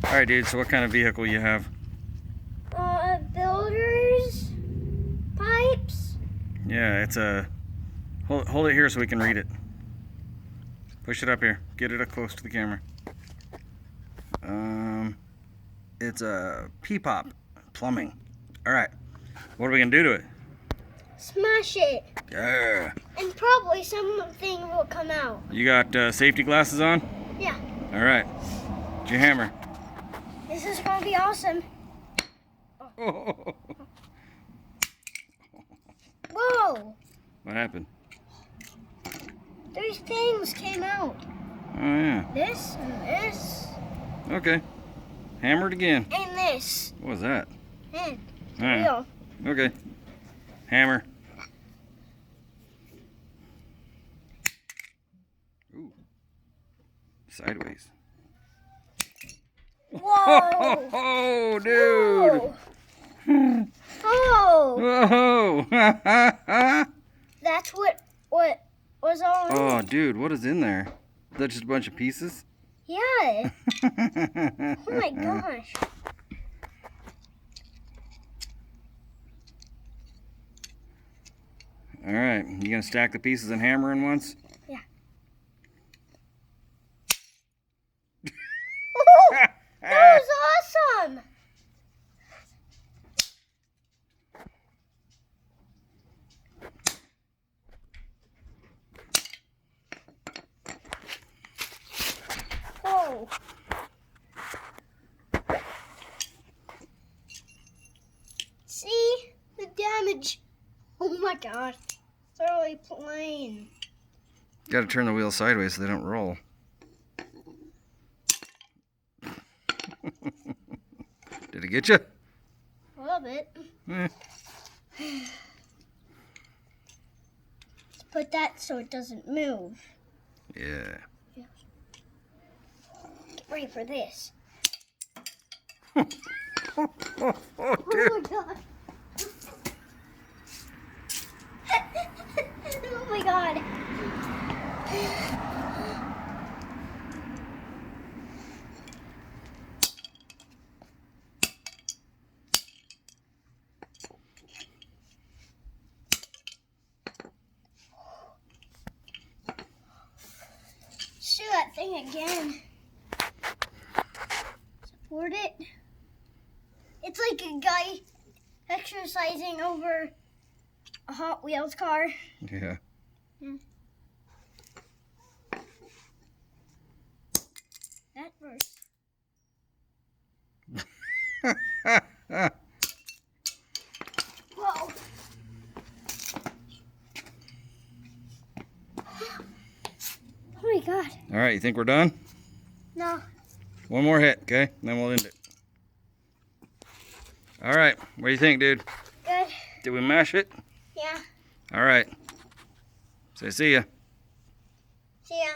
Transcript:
Alright, dude, so what kind of vehicle you have? Builders, pipes. Yeah, it's a... Hold it here so we can read it. Push it up here. Get it up close to the camera. It's a Peepop plumbing. Alright. What are we going to do to it? Smash it. Yeah. And probably something will come out. You got safety glasses on? Yeah. Alright. Get your hammer. This is going to be awesome. Oh. Whoa. What happened? 3 things came out. Oh, yeah. This and this. Okay. Hammer it again. And this. What was that? And Alright. wheel. Okay. Hammer. Ooh. Sideways. Whoa. Oh, dude. Whoa. Oh. Whoa. That's what was all in Oh, it. dude, what is in there? Is that just a bunch of pieces? Yeah. Oh my gosh. All right, you gonna stack the pieces and hammer in once? Yeah. Oh, that was awesome. Whoa. See the damage. Oh my god. It's really plain. Got to turn the wheels sideways so they don't roll. Did it get you? A little bit. Eh. Let's put that so it doesn't move. Yeah. Get ready for this. Oh, Oh dude. my god. Oh my god. Let's do that thing again. Support it. It's like a guy exercising over a Hot Wheels car. Yeah. That works. Whoa. Oh my god. All right, you think we're done? No. One more hit, okay? Then we'll end it. All right, what do you think, dude? Good. Did we mash it? Yeah. All right. Say see ya. See ya.